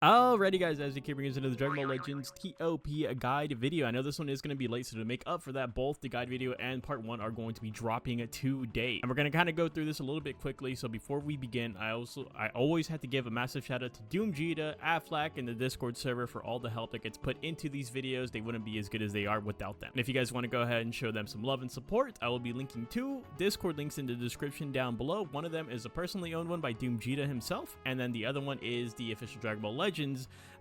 Alrighty guys, as you keep bringing us into the Dragon Ball Legends TOP guide video. I know this one is going to be late, so to make up for that, both the guide video and part 1 are going to be dropping today. And we're going to kind of go through this a little bit quickly, so before we begin, I always have to give a massive shout out to doomgeta, Aflac, and the Discord server for all the help that gets put into these videos. They wouldn't be as good as they are without them. And if you guys want to go ahead and show them some love and support, I will be linking 2 Discord links in the description down below. One of them is a personally owned one by doomgeta himself, and then the other one is the official Dragon Ball Legends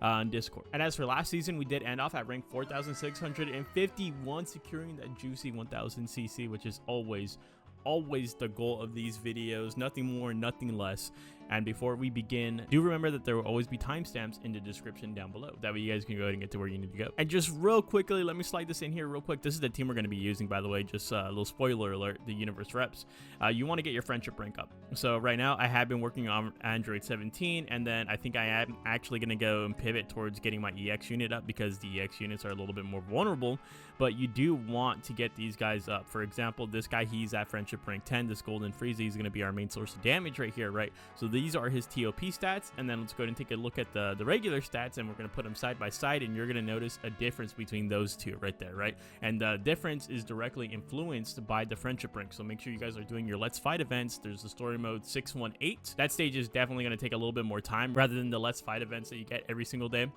on Discord. And as for last season, we did end off at rank 4,651, securing that juicy 1000 CC, which is always the goal of these videos. Nothing more, nothing less. And before we begin, do remember that there will always be timestamps in the description down below. That way you guys can go ahead and get to where you need to go. And just real quickly, let me slide this in here real quick. This is the team we're going to be using, by the way. Just a little spoiler alert, the Universe Reps. You want to get your friendship rank up. So right now, I have been working on Android 17, and then I think I am actually going to go and pivot towards getting my EX unit up, because the EX units are a little bit more vulnerable. But you do want to get these guys up. For example, this guy, he's at friendship rank 10. This golden Frieza, he's going to be our main source of damage right here, right? So these are his TOP stats, and then let's go ahead and take a look at the regular stats, and we're going to put them side by side, and you're going to notice a difference between those two right there, right? And the difference is directly influenced by the friendship rank. So make sure you guys are doing your Let's Fight events. There's the story mode 618. That stage is definitely going to take a little bit more time rather than the Let's Fight events that you get every single day.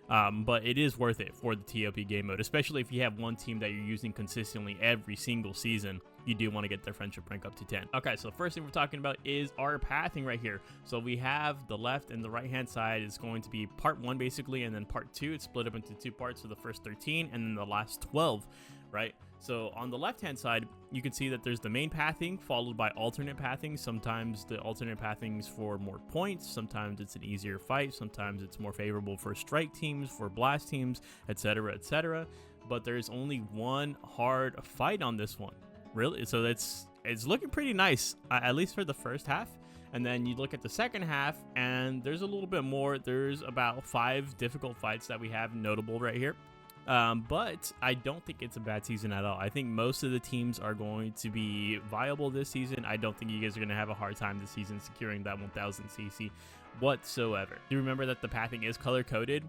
But it is worth it for the TOP game mode, especially if you have one team that you're using consistently every single season. You do want to get their friendship rank up to 10. Okay, so the first thing we're talking about is our pathing right here. So we have the left and the right hand side is going to be part 1 basically, and then part 2. It's split up into 2 parts, so the first 13 and then the last 12, right? So on the left hand side, you can see that there's the main pathing followed by alternate pathing. Sometimes the alternate pathing is for more points, sometimes it's an easier fight, sometimes it's more favorable for strike teams, for blast teams, etc, etc. But there's only one hard fight on this one, really. So it's looking pretty nice, at least for the first half. And then you look at the second half, and there's a little bit more. There's about 5 difficult fights that we have notable right here. But I don't think it's a bad season at all. I think most of the teams are going to be viable this season. I don't think you guys are going to have a hard time this season securing that 1000 CC whatsoever. Do remember that the pathing is color coded.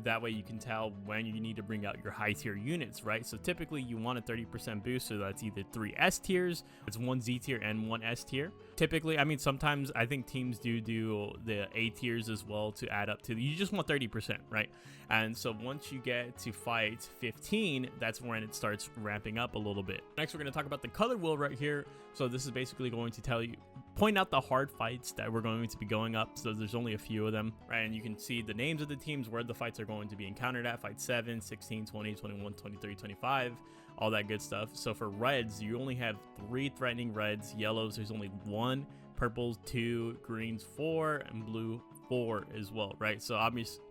That way you can tell when you need to bring out your high tier units, right? So typically you want a 30% boost, so that's either 3 S tiers, it's 1 Z tier and 1 S tier. Typically, I mean, sometimes I think teams do the A tiers as well to add up to, you just want 30%, right? And so once you get to fight 15, that's when it starts ramping up a little bit. Next, we're going to talk about the color wheel right here. So this is basically going to tell you, point out the hard fights that we're going to be going up. So there's only a few of them, right? And you can see the names of the teams, where the fights are going to be encountered at: fight 7, 16, 20, 21, 23, 25, all that good stuff. So for reds, you only have 3 threatening reds. Yellows, there's only 1. Purples, 2. Greens, 4. And blue, 4 as well, right? So obviously,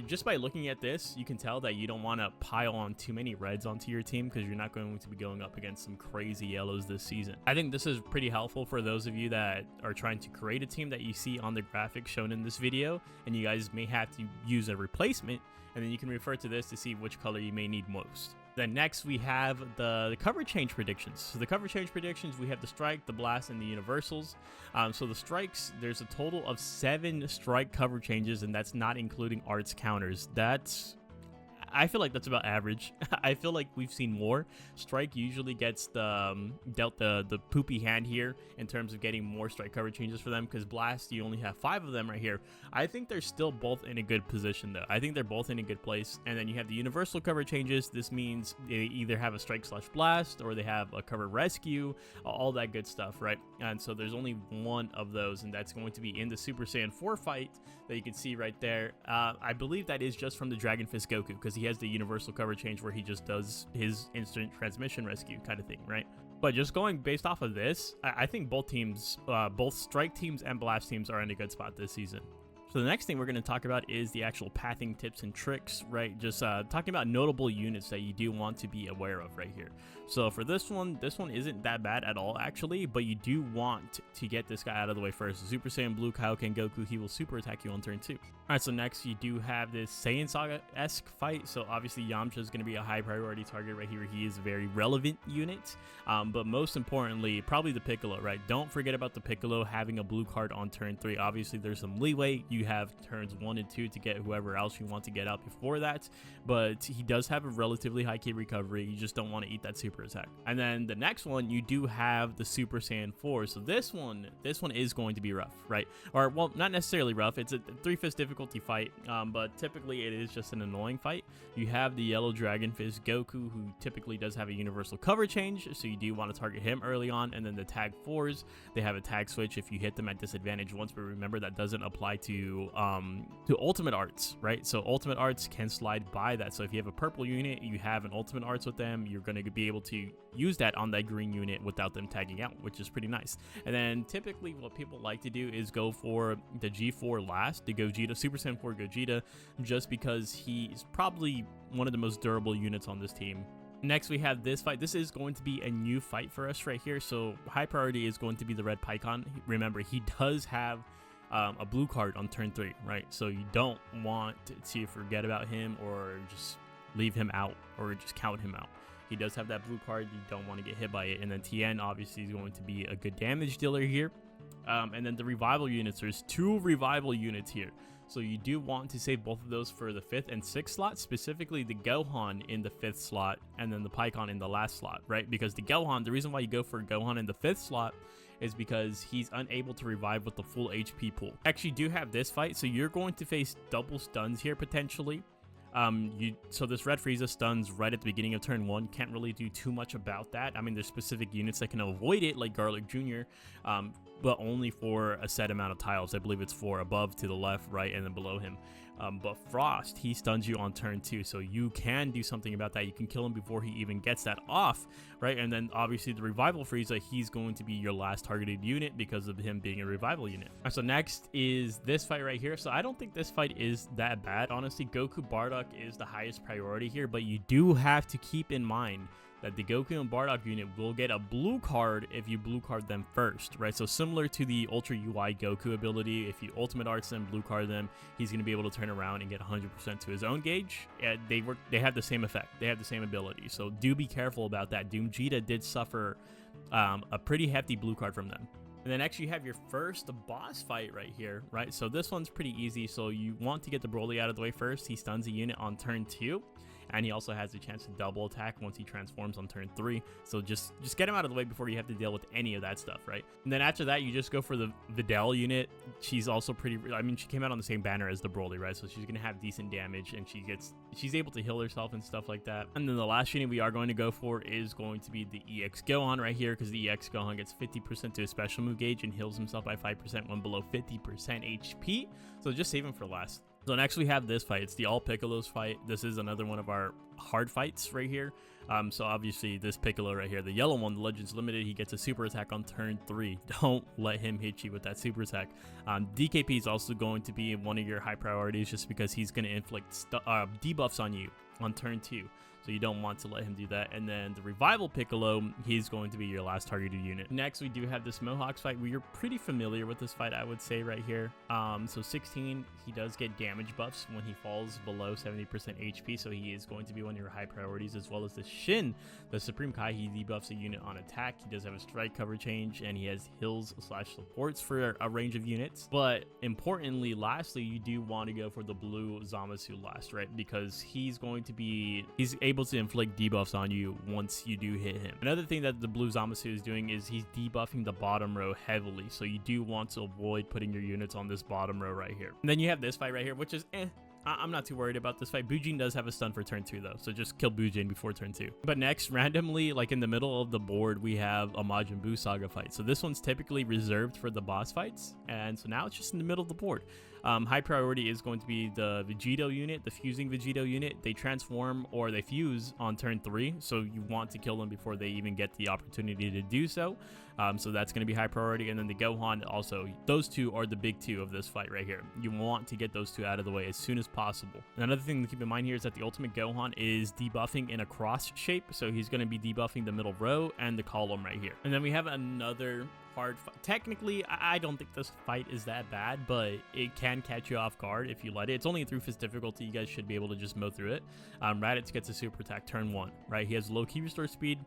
just by looking at this, you can tell that you don't want to pile on too many reds onto your team, because you're not going to be going up against some crazy yellows this season. I think this is pretty helpful for those of you that are trying to create a team that you see on the graphic shown in this video, and you guys may have to use a replacement, and then you can refer to this to see which color you may need most. Then next we have the cover change predictions. So the cover change predictions, we have the strike, the blast, and the universals. So the strikes, there's a total of 7 strike cover changes, and that's not including arts counters. I feel like that's about average. I feel like we've seen more. Strike usually gets dealt the poopy hand here in terms of getting more strike cover changes for them, because Blast, you only have 5 of them right here. I think they're still both in a good position though. I think they're both in a good place. And then you have the universal cover changes. This means they either have a strike / blast, or they have a cover rescue, all that good stuff, right? And so there's only 1 of those, and that's going to be in the Super Saiyan 4 fight that you can see right there. I believe that is just from the Dragon Fist Goku, because he has the universal cover change where he just does his instant transmission rescue kind of thing, right? But just going based off of this, I think both teams, both strike teams and blast teams, are in a good spot this season. So the next thing we're going to talk about is the actual pathing tips and tricks, right? Just talking about notable units that you do want to be aware of right here. So for this one isn't that bad at all actually, but you do want to get this guy out of the way first. Super Saiyan Blue Kaioken Goku, he will super attack you on turn 2. Alright, so next you do have this Saiyan Saga-esque fight. So obviously Yamcha is going to be a high priority target right here. He is a very relevant unit, but most importantly, probably the Piccolo, right? Don't forget about the Piccolo having a blue card on turn 3. Obviously there's some leeway. You you have turns 1 and 2 to get whoever else you want to get out before that, but he does have a relatively high key recovery. You just don't want to eat that super attack. And then the next one, you do have the Super Saiyan 4. So this one is going to be rough, right? Or, well, not necessarily rough. It's a 3/5 difficulty fight, but typically it is just an annoying fight. You have the Yellow Dragon Fist Goku, who typically does have a universal cover change, so you do want to target him early on. And then the Tag 4s, they have a tag switch if you hit them at disadvantage once, but remember that doesn't apply to ultimate arts, right? So ultimate arts can slide by that. So if you have a purple unit, you have an ultimate arts with them, you're going to be able to use that on that green unit without them tagging out, which is pretty nice. And then typically what people like to do is go for the G4 last, the Gogeta, Super Saiyan 4 Gogeta, just because he's probably one of the most durable units on this team. Next, we have this fight. This is going to be a new fight for us right here. So high priority is going to be the red Pycon. Remember, he does have a blue card on turn 3, right? So you don't want to forget about him or just leave him out or just count him out. He does have that blue card. You don't want to get hit by it. And then Tien obviously is going to be a good damage dealer here. And then the revival units, there's 2 revival units here. So you do want to save both of those for the 5th and 6th slot, specifically the Gohan in the 5th slot and then the Pycon in the last slot, right? Because the Gohan, the reason why you go for Gohan in the 5th slot is because he's unable to revive with the full HP pool. Actually, do have this fight, so you're going to face double stuns here potentially. So this red Frieza stuns right at the beginning of turn 1. Can't really do too much about that. I mean, there's specific units that can avoid it, like Garlic Jr., but only for a set amount of tiles. I believe it's 4 above, to the left, right, and then below him. But Frost, he stuns you on turn 2, so you can do something about that. You can kill him before he even gets that off, right? And then obviously the Revival Frieza, he's going to be your last targeted unit because of him being a Revival unit. So next is this fight right here. So I don't think this fight is that bad, honestly. Goku Bardock is the highest priority here, but you do have to keep in mind that the Goku and Bardock unit will get a blue card if you blue card them first, right? So similar to the Ultra UI Goku ability, if you Ultimate Arts them, blue card them, he's going to be able to turn around and get 100% to his own gauge. They have the same effect. They have the same ability. So do be careful about that. Doomgeta did suffer a pretty hefty blue card from them. And then actually you have your first boss fight right here, right? So this one's pretty easy. So you want to get the Broly out of the way first. He stuns a unit on turn 2. And he also has a chance to double attack once he transforms on turn 3. So just get him out of the way before you have to deal with any of that stuff, right? And then after that, you just go for the Videl unit. She's also pretty, I mean, she came out on the same banner as the Broly, right? So she's going to have decent damage, and she's able to heal herself and stuff like that. And then the last unit we are going to go for is going to be the EX Gohan right here, because the EX Gohan gets 50% to his special move gauge and heals himself by 5% when below 50% HP. So just save him for last. So next we have this fight. It's the all Piccolos fight. This is another one of our hard fights right here. So obviously this Piccolo right here, the yellow one, the Legends Limited, he gets a super attack on turn 3. Don't let him hit you with that super attack. DKP is also going to be one of your high priorities just because he's going to inflict debuffs on you on turn 2. So you don't want to let him do that. And then the Revival Piccolo, he's going to be your last targeted unit. Next, we do have this Mohawks fight. We are pretty familiar with this fight, I would say, right here. So 16, he does get damage buffs when he falls below 70% HP. So he is going to be one of your high priorities, as well as the Shin, the Supreme Kai. He debuffs a unit on attack. He does have a strike cover change, and he has heals/supports for a range of units. But importantly, lastly, you do want to go for the blue Zamasu last, right? Because he's able to inflict debuffs on you once you do hit him. Another thing that the blue Zamasu is doing is he's debuffing the bottom row heavily, so you do want to avoid putting your units on this bottom row right here. And then you have this fight right here, which is I'm not too worried about this fight. Bujin does have a stun for turn 2 though, so just kill Bujin before turn 2. But next, randomly, like in the middle of the board, we have a Majin Buu Saga fight. So this one's typically reserved for the boss fights, and so now it's just in the middle of the board. High priority is going to be the Vegito unit, the fusing Vegito unit. They transform or they fuse on turn 3, so you want to kill them before they even get the opportunity to do so. So that's going to be high priority. And then the Gohan also, those two are the big 2 of this fight right here. You want to get those 2 out of the way as soon as possible. And another thing to keep in mind here is that the Ultimate Gohan is debuffing in a cross shape, so he's going to be debuffing the middle row and the column right here. And then we have another hard fight. Technically, I don't think this fight is that bad, but it can catch you off guard if you let it. It's only a 3/5 difficulty. You guys should be able to just mow through it. Raditz gets a super attack turn 1, right? He has low key restore speed.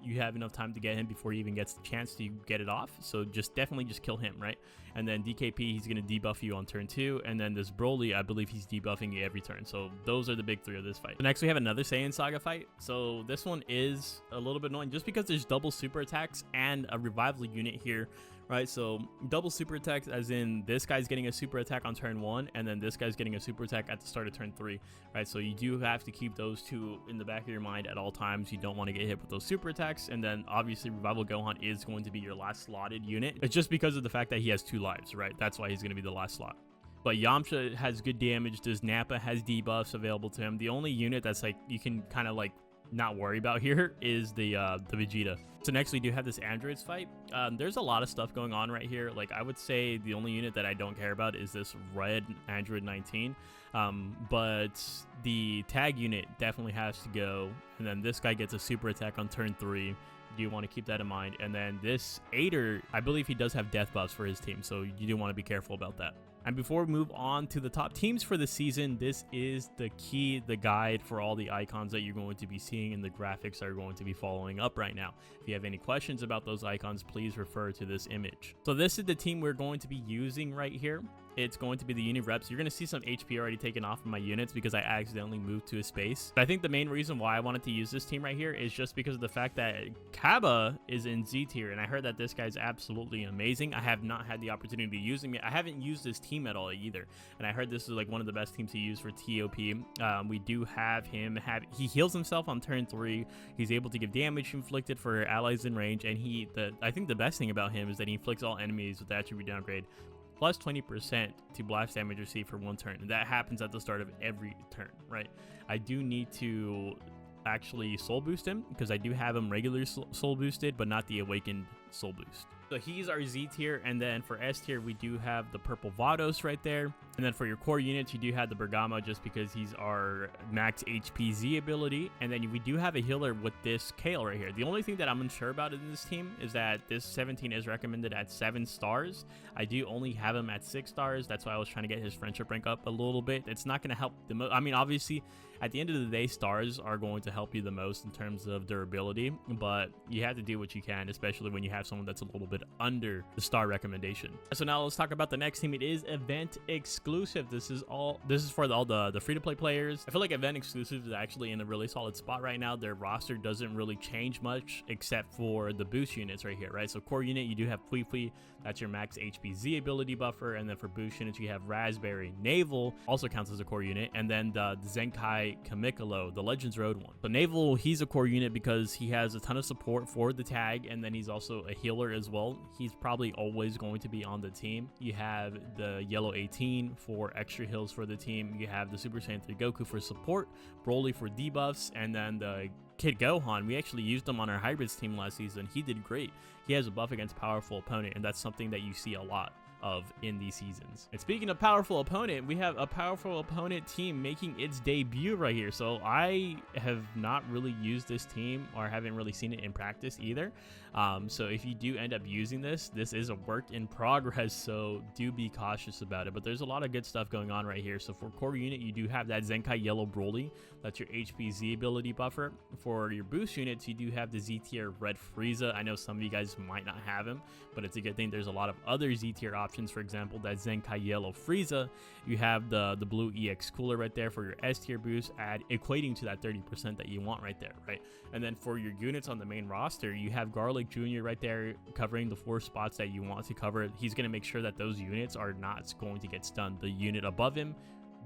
you have enough time to get him before he even gets the chance to get it off. So definitely just kill him, right? And then DKP, he's going to debuff you on turn 2. And then this Broly, I believe he's debuffing you every turn. So those are the big 3 of this fight. So next we have another Saiyan Saga fight. So this one is a little bit annoying just because there's double super attacks and a revival unit here, right? So double super attacks as in this guy's getting a super attack on turn 1 and then this guy's getting a super attack at the start of turn 3, right? So you do have to keep those 2 in the back of your mind at all times. You don't want to get hit with those super attacks. And then obviously Revival Gohan is going to be your last slotted unit. It's just because of the fact that he has 2 lives, right? That's why he's going to be the last slot. But Yamcha has good damage. This Nappa has debuffs available to him. The only unit that's like you can kind of like not worry about here is the Vegeta. So next we do have this androids fight. There's a lot of stuff going on right here. Like I would say the only unit that I don't care about is this red android 19, but the tag unit definitely has to go. And then this guy gets a super attack on turn 3. You do want to keep that in mind. And then this Aider, I believe he does have death buffs for his team, so you do want to be careful about that. And before we move on to the top teams for the season, this is the guide for all the icons that you're going to be seeing, and the graphics are going to be following up right now. If you have any questions about those icons, please refer to this image. So this is the team we're going to be using right here. It's going to be the unit reps. You're going to see some HP already taken off of my units because I accidentally moved to a space. But I think the main reason why I wanted to use this team right here is just because of the fact that Kaba is in Z tier, and I heard that this guy's absolutely amazing. I have not had the opportunity to use him yet. I haven't used this team at all either, and I heard this is like one of the best teams to use for ToP. We do have him he heals himself on turn 3. He's able to give damage inflicted for allies in range, and I think the best thing about him is that he inflicts all enemies with the attribute downgrade plus 20% to blast damage received for 1 turn, and that happens at the start of every turn, right? I do need to actually soul boost him because I do have him regular soul boosted, but not the awakened soul boost. So he's our Z tier, and then for S tier we do have the purple Vados right there. And then for your core units you do have the Bergamo just because he's our max HP Z ability. And then we do have a healer with this Kale right here. The only thing that I'm unsure about in this team is that this 17 is recommended at 7 stars. I do only have him at 6 stars. That's why I was trying to get his friendship rank up a little bit. It's not going to help the most. I mean, obviously at the end of the day, stars are going to help you the most in terms of durability, but you have to do what you can, especially when you have someone that's a little bit under the star recommendation. So now let's talk about the next team. It is event exclusive. This is for all the free-to-play players. I feel like event exclusive is actually in a really solid spot right now. Their roster doesn't really change much except for the boost units right here, right? So core unit, you do have Pui, that's your max HP Z ability buffer, and then for boost units you have Raspberry. Naval also counts as a core unit, and then the Zenkai Kamikolo, the Legends Road one. So Naval, he's a core unit because he has a ton of support for the tag, and then he's also a healer as well. He's probably always going to be on the team. You have the Yellow 18 for extra heals for the team. You have the Super Saiyan 3 Goku for support, Broly for debuffs, and then the Kid Gohan, we actually used him on our hybrids team last season. He did great. He has a buff against powerful opponent, and that's something that you see a lot of in these seasons. And speaking of powerful opponent, we have a powerful opponent team making its debut right here. So I have not really used this team, or haven't really seen it in practice either. So if you do end up using this is a work in progress, so do be cautious about it. But there's a lot of good stuff going on right here. So for core unit, you do have that Zenkai Yellow Broly. That's your HP Z ability buffer. For your boost units, you do have the Z tier Red Frieza. I know some of you guys might not have him, but it's a good thing. There's a lot of other Z tier options. For example, that Zenkai Yellow Frieza. You have the blue EX Cooler right there for your S tier boost, equating to that 30% that you want right there, right? And then for your units on the main roster, you have Garlic Jr. right there covering the 4 spots that you want to cover. He's going to make sure that those units are not going to get stunned. The unit above him,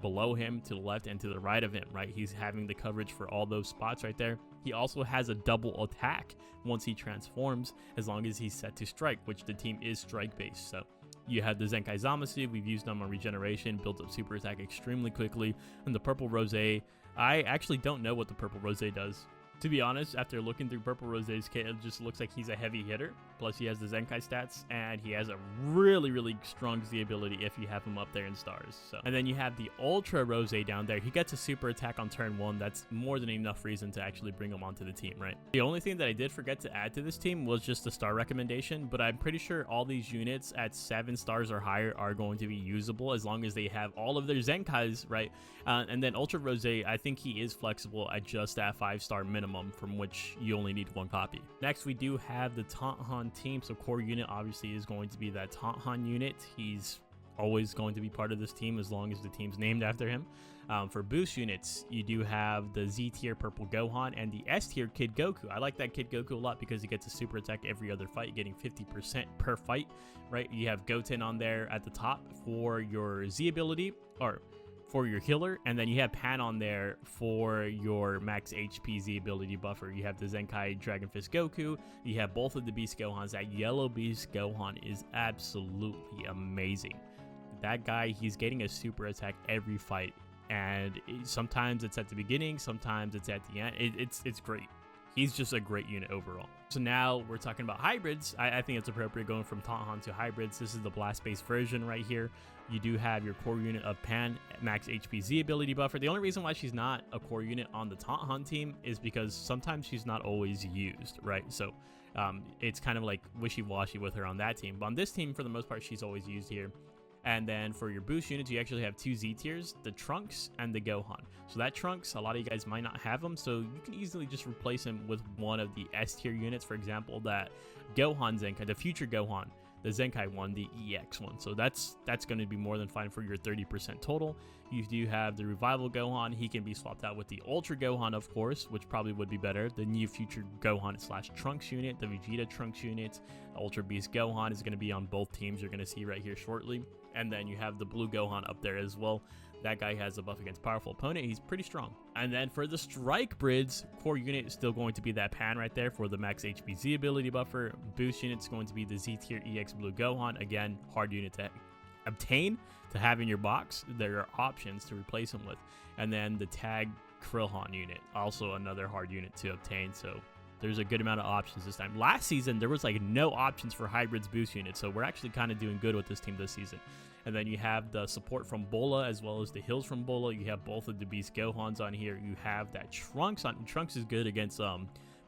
below him, to the left, and to the right of him, right? He's having the coverage for all those spots right there. He also has a double attack once he transforms, as long as he's set to strike, which the team is strike based. So you have the Zenkai Zamasu. We've used them on regeneration, builds up super attack extremely quickly. And the purple Rose, I actually don't know what the purple Rose does. To be honest, after looking through Purple Rose's kit, it just looks like he's a heavy hitter. Plus, he has the Zenkai stats, and he has a really, really strong Z ability if you have him up there in stars. So, and then you have the Ultra Rose down there. He gets a super attack on turn 1. That's more than enough reason to actually bring him onto the team, right? The only thing that I did forget to add to this team was just the star recommendation, but I'm pretty sure all these units at 7 stars or higher are going to be usable as long as they have all of their Zenkais, right? And then Ultra Rose, I think he is flexible at just that 5-star minimum. minimum, from which you only need 1 copy. Next, we do have the Taunthan team. So core unit obviously is going to be that Taunthan unit. He's always going to be part of this team as long as the team's named after him. For boost units, you do have the Z tier Purple Gohan and the S tier Kid Goku. I like that Kid Goku a lot because he gets a super attack every other fight, getting 50% per fight, right? You have Goten on there at the top for your Z ability, or for your healer, and then you have Pan on there for your max HP Z ability buffer. You have the Zenkai Dragon Fist Goku. You have both of the Beast Gohans. That yellow Beast Gohan is absolutely amazing. That guy, he's getting a super attack every fight, and sometimes it's at the beginning, sometimes it's at the end. It's great. He's just a great unit overall. So now we're talking about hybrids. I think it's appropriate going from Taunthan to hybrids. This is the blast-based version right here. You do have your core unit of Pan, max HP Z ability buffer. The only reason why she's not a core unit on the Taunthan team is because sometimes she's not always used, right? So it's kind of like wishy-washy with her on that team. But on this team, for the most part, she's always used here. And then for your boost units, you actually have 2 Z tiers, the Trunks and the Gohan. So that Trunks, a lot of you guys might not have them, so you can easily just replace him with one of the S tier units. For example, that Gohan Zenkai, the future Gohan, the Zenkai one, the EX one. So that's going to be more than fine for your 30% total. You do have the Revival Gohan. He can be swapped out with the Ultra Gohan, of course, which probably would be better. The new future Gohan / Trunks unit, the Vegeta Trunks unit, Ultra Beast Gohan is going to be on both teams. You're going to see right here shortly. And then you have the blue Gohan up there as well. That guy has a buff against powerful opponent. He's pretty strong. And then for the strike grids, core unit is still going to be that Pan right there for the max HP Z ability buffer. Boost unit is going to be the Z tier EX blue Gohan. Again, hard unit to obtain, to have in your box. There are options to replace him with. And then the tag Krillhan unit, also another hard unit to obtain. So there's a good amount of options this time. Last season, there was like no options for hybrids boost units, so we're actually kind of doing good with this team this season. And then you have the support from Bola as well as the heals from Bola. You have both of the Beast Gohans on here. You have that Trunks on. Trunks is good against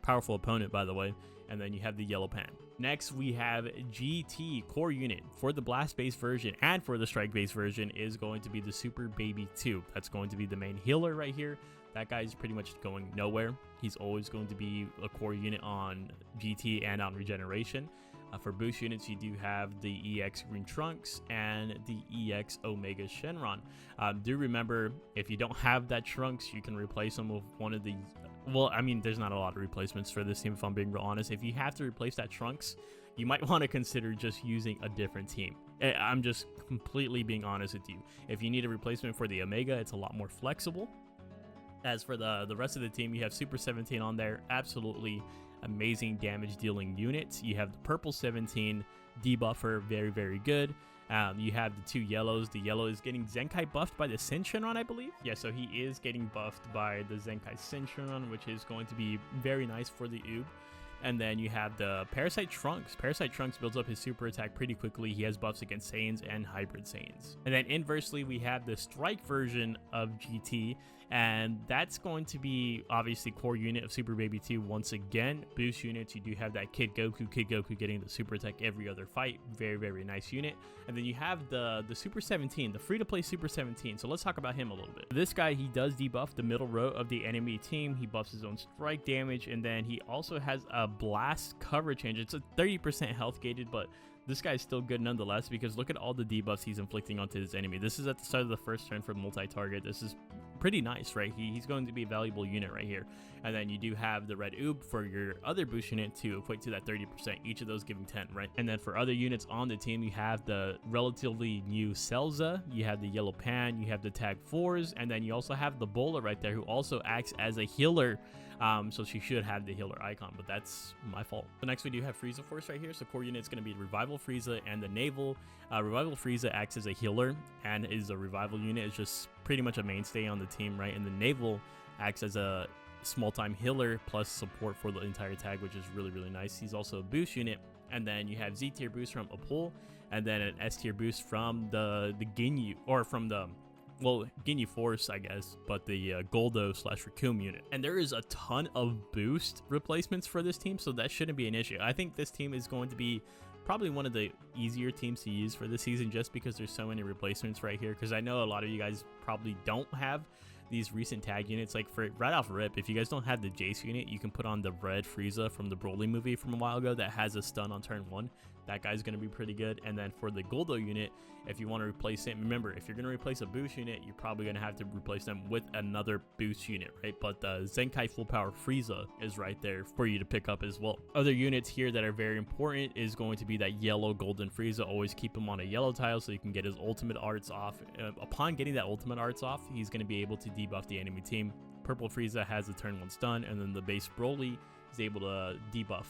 powerful opponent, by the way. And then you have the yellow Pan. Next, we have GT core unit for the blast-based version and for the strike-based version is going to be the Super Baby 2. That's going to be the main healer right here. That guy's pretty much going nowhere. He's always going to be a core unit on GT and on regeneration. For boost units, you do have the EX Green Trunks and the EX Omega Shenron. Do remember, if you don't have that Trunks, you can replace them with one of the... Well, I mean, there's not a lot of replacements for this team, if I'm being real honest. If you have to replace that Trunks, you might want to consider just using a different team. I'm just completely being honest with you. If you need a replacement for the Omega, it's a lot more flexible. As for the rest of the team, you have Super 17 on there. Absolutely amazing damage dealing units. You have the Purple 17 debuffer, very, very good. You have the 2 yellows. The yellow is getting Zenkai buffed by the Senshinron, I believe. Yeah, so he is getting buffed by the Zenkai Senshinron, which is going to be very nice for the Oob. And then you have the Parasite Trunks. Parasite Trunks builds up his super attack pretty quickly. He has buffs against Saiyans and Hybrid Saiyans. And then inversely, we have the Strike version of GT. And that's going to be obviously core unit of Super Baby 2 once again. Boost units, you do have that Kid Goku getting the super attack every other fight. Very, very nice unit. And then you have the Super 17, the free-to-play Super 17. So let's talk about him a little bit. This guy, he does debuff the middle row of the enemy team. He buffs his own strike damage. And then he also has a blast cover change. It's a 30% health gated, but this guy is still good nonetheless because look at all the debuffs he's inflicting onto his enemy. This is at the start of the first turn for multi-target. This is pretty nice, right? He's going to be a valuable unit right here. And then you do have the red Oob for your other boost unit to equate to that 30%, each of those giving 10, right? And then for other units on the team, you have the relatively new Celza, you have the yellow Pan, you have the tag 4s, and then you also have the Bola right there who also acts as a healer. So she should have the healer icon, but that's my fault. So next we do have Frieza Force right here. So core unit is going to be Revival Frieza and the Naval. Revival Frieza acts as a healer and is a revival unit. It's just pretty much a mainstay on the team, right? And the Naval acts as a small-time healer plus support for the entire tag, which is really, really nice. He's also a boost unit. And then you have Z-tier boost from Apul, and then an S-tier boost from the Ginyu, or from the... well, Ginyu Force, I guess, but the Goldo / Raccoon unit. And there is a ton of boost replacements for this team, so that shouldn't be an issue. I think this team is going to be probably one of the easier teams to use for this season just because there's so many replacements right here, because I know a lot of you guys probably don't have these recent tag units, like for right off rip, if you guys don't have the Jace unit, you can put on the red Frieza from the Broly movie from a while ago that has a stun on turn 1. That guy's going to be pretty good. And then for the Goldo unit, if you want to replace it, remember, if you're going to replace a boost unit, you're probably going to have to replace them with another boost unit, right? But the Zenkai full power Frieza is right there for you to pick up as well. Other units here that are very important is going to be that yellow golden Frieza. Always keep him on a yellow tile so you can get his ultimate arts off. Upon getting that ultimate arts off, he's going to be able to debuff the enemy team. Purple Frieza has a turn 1 stun, and then the base Broly is able to debuff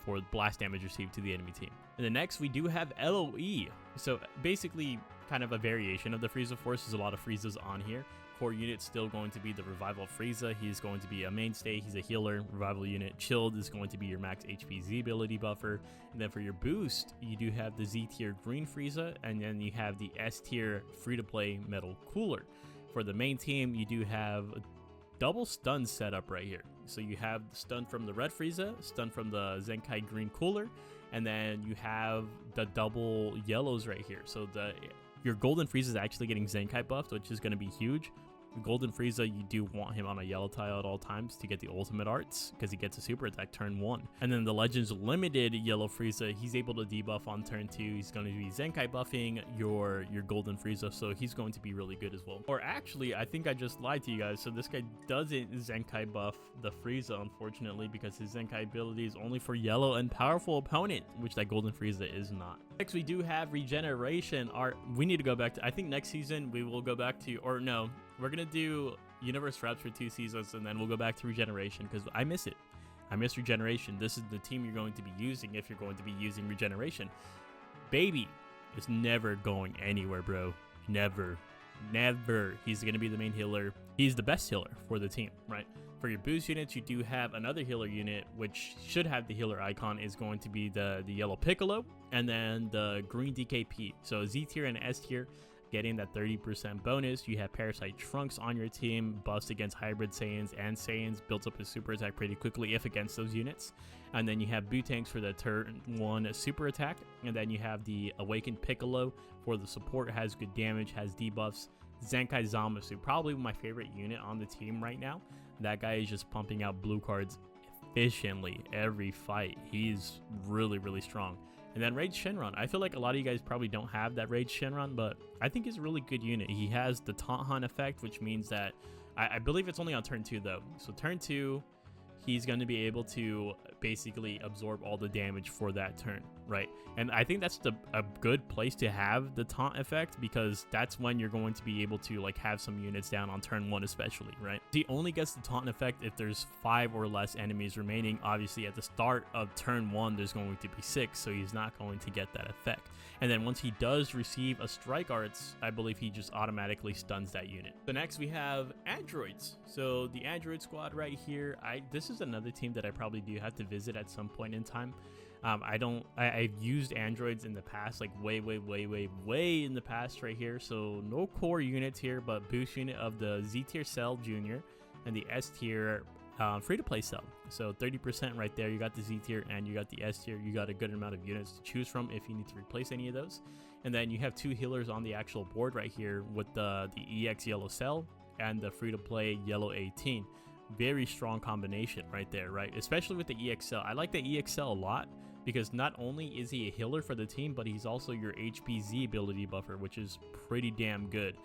for blast damage received to the enemy team. And then next we do have LOE. So basically kind of a variation of the Frieza Force. There's a lot of Friezas on here. Core unit's still going to be the Revival Frieza. He's going to be a mainstay. He's a healer. Revival unit. Chilled is going to be your max HP Z ability buffer. And then for your boost, you do have the Z tier Green Frieza, and then you have the S tier free-to-play Metal Cooler. For the main team, you do have a double stun setup right here. So you have the stun from the red Frieza, stun from the Zenkai Green Cooler, and then you have the double yellows right here. So your golden Frieza is actually getting Zenkai buffed, which is going to be huge. Golden Frieza, you do want him on a yellow tile at all times to get the ultimate arts, because he gets a super attack turn 1. And then the Legends Limited yellow Frieza, he's able to debuff on turn 2. He's going to be Zenkai buffing your Golden Frieza, so he's going to be really good as well. Or actually, I think I just lied to you guys. So this guy doesn't Zenkai buff the Frieza, unfortunately, because his Zenkai ability is only for yellow and powerful opponent, which that Golden Frieza is not. Next, we do have Regeneration. We need to go back to, I think next season we will go back to, or no, we're going to do Universe Reps for 2 seasons, and then we'll go back to Regeneration, because I miss it. I miss Regeneration. This is the team you're going to be using if you're going to be using Regeneration. Baby is never going anywhere, bro. Never. He's going to be the main healer. He's the best healer for the team, right? For your boost units, you do have another healer unit, which should have the healer icon, is going to be the yellow Piccolo, and then the green DKP. So Z tier and S tier, getting that 30% bonus. You have Parasite Trunks on your team, buffs against hybrid Saiyans and Saiyans, builds up his super attack pretty quickly if against those units. And then you have Bootanks for the turn 1 super attack, and then you have the Awakened Piccolo for the support, has good damage, has debuffs. Zenkai Zamasu, probably my favorite unit on the team right now. That guy is just pumping out blue cards efficiently every fight. He's really, really strong. And then Rage Shenron. I feel like a lot of you guys probably don't have that Rage Shenron, but I think he's a really good unit. He has the Taunthan effect, which means that I believe it's only on turn 2 though. So turn 2, he's going to be able to basically absorb all the damage for that turn, right? And I think that's a good place to have the taunt effect, because that's when you're going to be able to like have some units down on turn 1 especially, right? He only gets the taunt effect if there's 5 or less enemies remaining. Obviously at the start of turn 1 there's going to be 6, so he's not going to get that effect. And then once he does receive a strike arts, I believe he just automatically stuns that unit. So next we have androids. So the android squad right here, this is another team that I probably do have to visit at some point in time. I've used androids in the past, like way in the past right here. So no core units here, but boost unit of the Z tier Cell Junior and the S tier free-to-play Cell. So 30% right there. You got the Z tier and you got the S tier. You got a good amount of units to choose from if you need to replace any of those. And then you have 2 healers on the actual board right here with the EX Yellow Cell and the free-to-play Yellow 18. Very strong combination right there, right? Especially with the EXL. I like the EXL a lot because not only is he a healer for the team, but he's also your HPZ ability buffer, which is pretty damn good.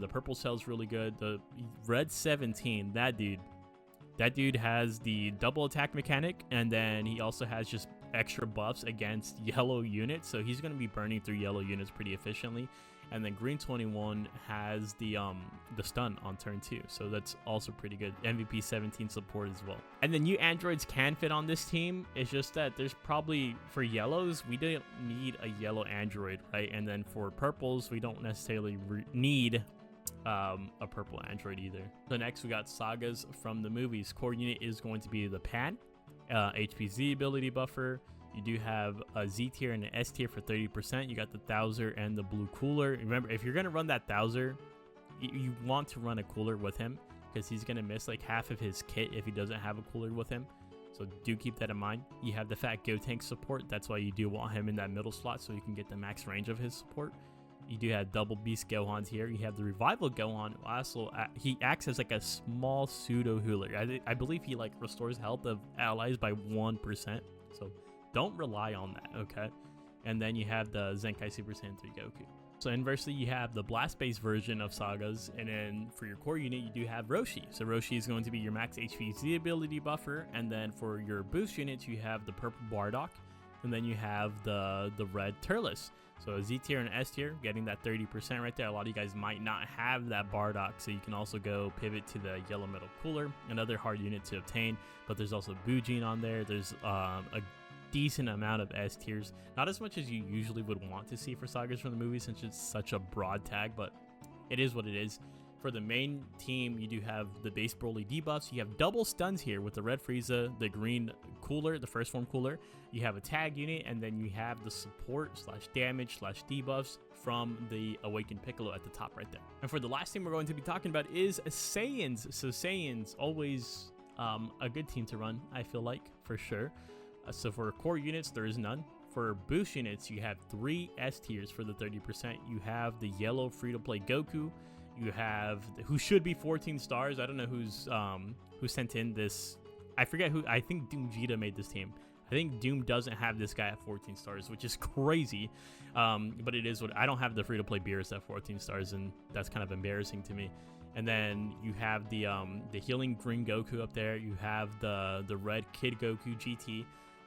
The purple cell is really good. The red 17, that dude has the double attack mechanic, and then he also has just extra buffs against yellow units, so he's going to be burning through yellow units pretty efficiently. And then green 21 has the stun on turn 2, so that's also pretty good. MVP 17 support as well. And then you androids can fit on this team. It's just that there's probably, for yellows, we don't need a yellow android, right? And then for purples, we don't necessarily need a purple android either. So next we got Sagas from the movies. Core unit is going to be the Pan, HPZ ability buffer. You do have a Z tier and an S tier for 30%. You got the Thouser and the blue cooler. Remember, if you're going to run that Thouser, you want to run a cooler with him, because he's going to miss like half of his kit if he doesn't have a cooler with him. So do keep that in mind. You have the Fat Go Tank support. That's why you do want him in that middle slot, so you can get the max range of his support. You do have double beast Gohans here. You have the revival Gohan. Also, he acts as like a small pseudo healer. I believe he like restores health of allies by 1%. So don't rely on that, okay? And then you have the Zenkai Super Saiyan 3 Goku. So inversely, you have the blast-based version of Sagas, and then for your core unit, you do have Roshi. So Roshi is going to be your max HP Z ability buffer, and then for your boost units, you have the purple Bardock, and then you have the red Turles. So Z tier and S tier, getting that 30% right there. A lot of you guys might not have that Bardock, so you can also go pivot to the yellow metal cooler, another hard unit to obtain. But there's also Bujin on there. There's a decent amount of S tiers, not as much as you usually would want to see for Sagas from the movie since it's such a broad tag, but it is what it is. For the main team, you do have the base Broly debuffs. You have double stuns here with the red Frieza, the green cooler, the first form cooler. You have a tag unit, and then you have the support slash damage slash debuffs from the awakened Piccolo at the top right there. And for the last thing we're going to be talking about is Saiyans. So Saiyans, always a good team to run, I feel like, for sure. So for core units, there is none. For boost units, you have 3 S tiers for the 30%. You have the yellow free-to-play Goku. You have who should be 14 stars. I don't know who sent in this. I forget who. I think doomgeta made this team. I think Doom doesn't have this guy at 14 stars, which is crazy. But it is what I don't have the free-to-play Beerus at 14 stars, and that's kind of embarrassing to me. And then you have the healing green Goku up there. You have the red Kid Goku GT,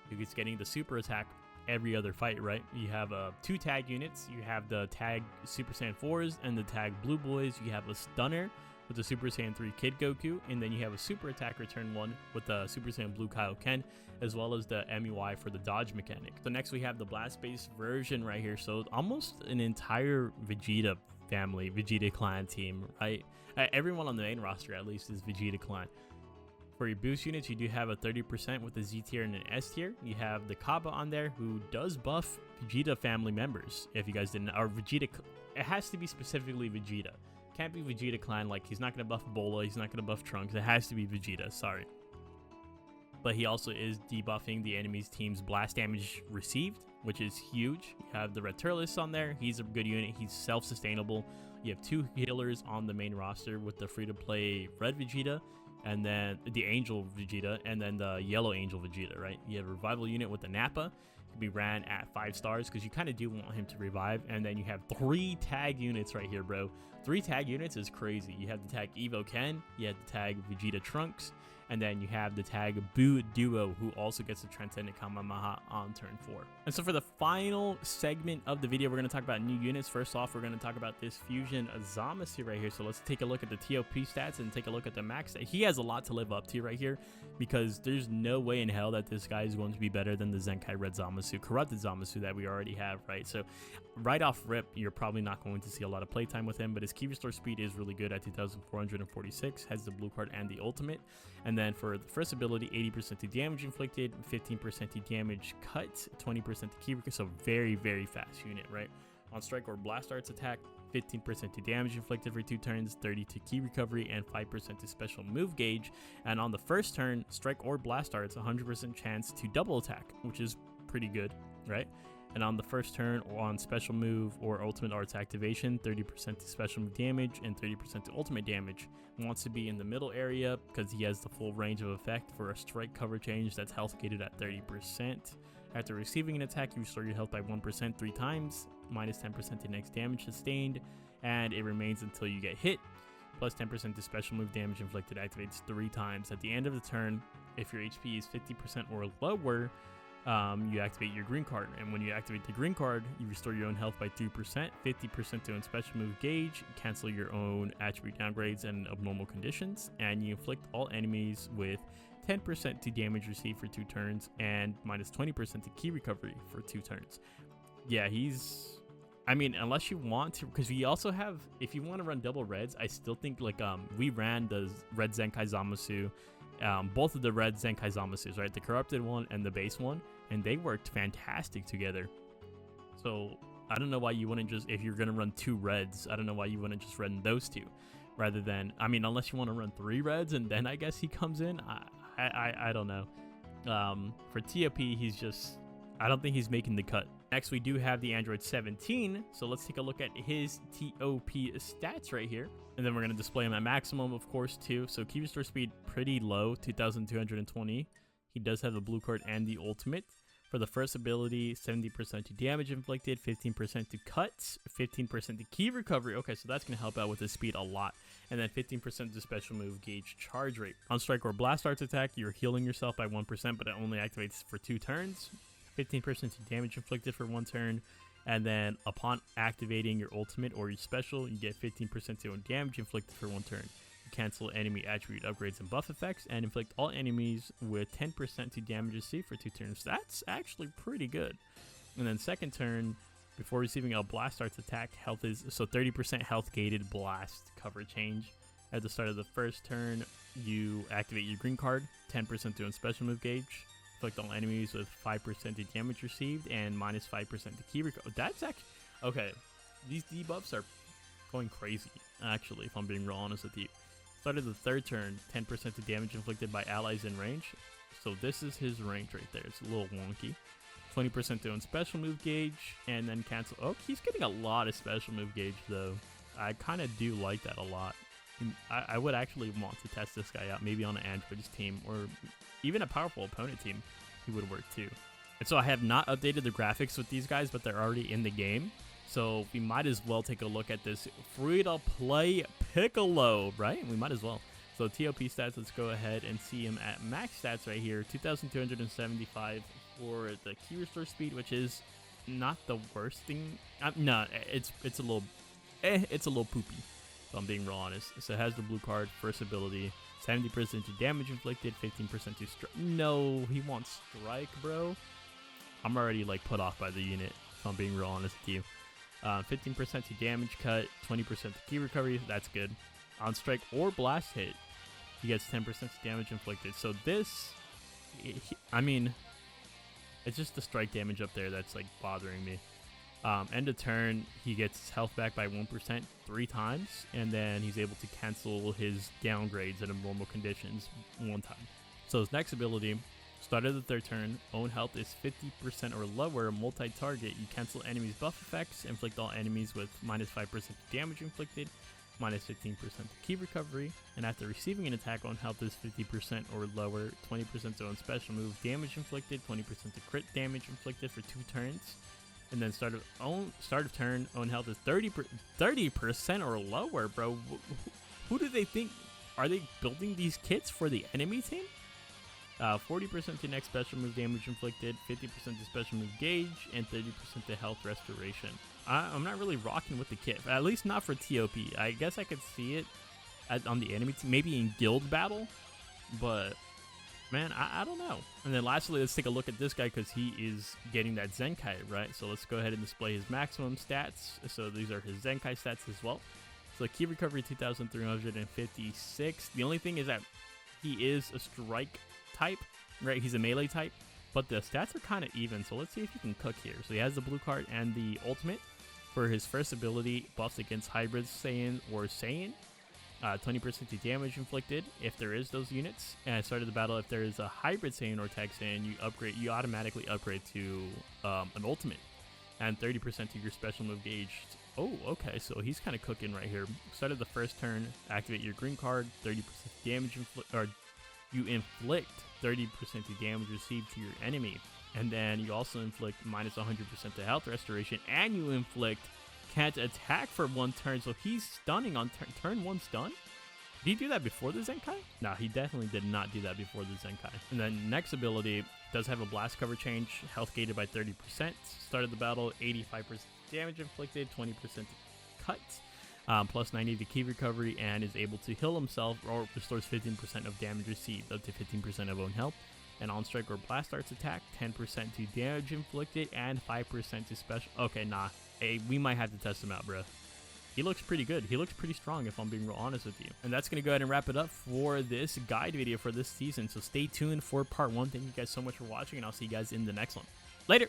who is getting the super attack every other fight, right? You have 2 tag units. You have the tag Super Saiyan 4s and the tag Blue Boys. You have a stunner with the Super Saiyan 3 Kid Goku, and then you have a super attack return 1 with the Super Saiyan Blue Kaioken, as well as the MUI for the dodge mechanic. So next we have the blast-based version right here. So almost an entire Vegeta family, Vegeta clan team, right? Everyone on the main roster at least is Vegeta clan. For your boost units, you do have a 30% with a Z tier and an S tier. You have the Kaba on there, who does buff Vegeta family members. If you guys didn't, or Vegeta, it has to be specifically Vegeta. Can't be Vegeta clan, like he's not going to buff Bola, he's not going to buff Trunks. It has to be Vegeta, sorry. But he also is debuffing the enemy's team's blast damage received, which is huge. You have the Red Turles on there. He's a good unit. He's self-sustainable. You have 2 healers on the main roster with the free-to-play Red Vegeta, and then the Angel Vegeta, and then the Yellow Angel Vegeta, right? You have a revival unit with the Nappa. It can be ran at 5 stars because you kind of do want him to revive. And then you have 3 tag units right here, bro. 3 tag units is crazy. You have the tag Evo Ken, you have the tag Vegeta Trunks, and then you have the tag Buu Duo, who also gets the Transcendent Kamehameha on turn 4. And so for the final segment of the video, we're going to talk about new units. First off, we're going to talk about this fusion Zamasu right here. So let's take a look at the ToP stats and take a look at the max. He has a lot to live up to right here, because there's no way in hell that this guy is going to be better than the Zenkai Red Zamasu, corrupted Zamasu that we already have, right? So right off rip, you're probably not going to see a lot of playtime with him, but his key restore speed is really good at 2,446, has the blue card and the ultimate. And then for the first ability, 80% to damage inflicted, 15% to damage cut, 20% to key recovery, so very, very fast unit, right? On strike or blast arts attack, 15% to damage inflicted for 2 turns, 30 to key recovery, and 5% to special move gauge. And on the first turn, strike or blast arts, 100% chance to double attack, which is pretty good, right? And on the first turn, or on special move or ultimate arts activation, 30% to special move damage and 30% to ultimate damage. Wants to be in the middle area because he has the full range of effect for a strike cover change that's health gated at 30%. After receiving an attack, you restore your health by 1% 3 times, minus 10% to next damage sustained, and it remains until you get hit, plus 10% to special move damage inflicted activates 3 times. At the end of the turn, if your HP is 50% or lower, you activate your green card, and when you activate the green card, you restore your own health by 3%, 50% to special move gauge, cancel your own attribute downgrades and abnormal conditions, and you inflict all enemies with 10% to damage received for 2 turns and minus 20% to key recovery for 2 turns. Yeah, he's, I mean, unless you want to, because we also have, if you want to run double reds, I still think like we ran the red Zenkai Zamasu, both of the red Zenkai Zamasus, right? The corrupted one and the base one, and they worked fantastic together. So I don't know why you wouldn't just, if you're going to run 2 reds, I don't know why you wouldn't just run those 2 rather than, I mean, unless you want to run 3 reds and then I guess he comes in. I don't know. For ToP, he's just, I don't think he's making the cut Next, we do have the Android 17. So let's take a look at his ToP stats right here. And then we're going to display him at maximum, of course, too. So key restore speed pretty low, 2,220. He does have the blue card and the ultimate. For the first ability, 70% to damage inflicted, 15% to cuts, 15% to key recovery. Okay, so that's going to help out with his speed a lot. And then 15% to special move gauge charge rate. On strike or blast arts attack, you're healing yourself by 1%, but it only activates for 2 turns. 15% to damage inflicted for 1 turn. And then upon activating your ultimate or your special, you get 15% to damage inflicted for 1 turn. Cancel enemy attribute upgrades and buff effects, and inflict all enemies with 10% to damage received for 2 turns. That's actually pretty good. And then second turn, before receiving a blast arts attack, health is so 30% health gated blast cover change. At the start of the first turn, you activate your green card, 10% to special move gauge. Inflict all enemies with 5% to damage received and minus 5% to key recovery. That's actually okay. These debuffs are going crazy, actually, if I'm being real honest with you. Start of the third turn, 10% to damage inflicted by allies in range. So this is his range right there. It's a little wonky. 20% to special move gauge, and then cancel. Oh, he's getting a lot of special move gauge though. I kind of do like that a lot. I would actually want to test this guy out, maybe on an Android's team or even a powerful opponent team. He would work too. And so I have not updated the graphics with these guys, but they're already in the game. So we might as well take a look at this free-to-play Piccolo, right? We might as well. So ToP stats, let's go ahead and see him at max stats right here. 2,275 for the key restore speed, which is not the worst thing. No, it's a little poopy, if I'm being real honest. So it has the blue card, first ability, 70% to damage inflicted, 15% to strike. No, he wants strike, bro. I'm already like put off by the unit, if I'm being real honest with you. 15% to damage cut, 20% to key recovery, that's good. On strike or blast hit, he gets 10% to damage inflicted. So this, I mean, it's just the strike damage up there that's like bothering me. End of turn, he gets his health back by 1% 3 times, and then he's able to cancel his downgrades in normal conditions 1 time. So his next ability, start of the third turn, own health is 50% or lower, multi-target. You cancel enemies' buff effects, inflict all enemies with minus 5% damage inflicted, minus 15% key recovery, and after receiving an attack, own health is 50% or lower, 20% to own special move damage inflicted, 20% to crit damage inflicted for 2 turns. And then start of turn, own health is 30% or lower, bro. Who do they think? Are they building these kits for the enemy team? 40% to next special move damage inflicted, 50% to special move gauge, and 30% to health restoration. I'm not really rocking with the kit, at least not for ToP. I guess I could see it on the enemy team, maybe in guild battle, but man, I don't know. And then lastly, let's take a look at this guy because he is getting that zenkai, right? So let's go ahead and display his maximum stats. So these are his zenkai stats as well. So key recovery 2,356. The only thing is that he is a strike type, right? He's a melee type, but the stats are kind of even. So let's see if he can cook here. So he has the blue card and the ultimate. For his first ability, buffs against hybrid Saiyan or Saiyan. 20% to damage inflicted if there is those units. And at the start of the battle, if there is a hybrid Saiyan or tag Saiyan, you automatically upgrade to an ultimate. And 30% to your special move gauge. Oh, okay, so he's kind of cooking right here. Start of the first turn, activate your green card, 30% damage you inflict 30% to damage received to your enemy. And then you also inflict minus 100% to health restoration, and you inflict can't attack for 1 turn. So he's stunning on turn 1 stun. Did he do that before the zenkai? No, he definitely did not do that before the zenkai. And then next ability does have a blast cover change, health gated by 30%. Start of the battle, 85% damage inflicted, 20% cuts, plus 90 to key recovery, and is able to heal himself or restores 15% of damage received, up to 15% of own health. And on strike or blast arts attack, 10% to damage inflicted and 5% to special. Okay, nah. Hey, we might have to test him out, bro. He looks pretty good. He looks pretty strong, if I'm being real honest with you. And that's going to go ahead and wrap it up for this guide video for this season. So stay tuned for part 1. Thank you guys so much for watching, and I'll see you guys in the next one. Later!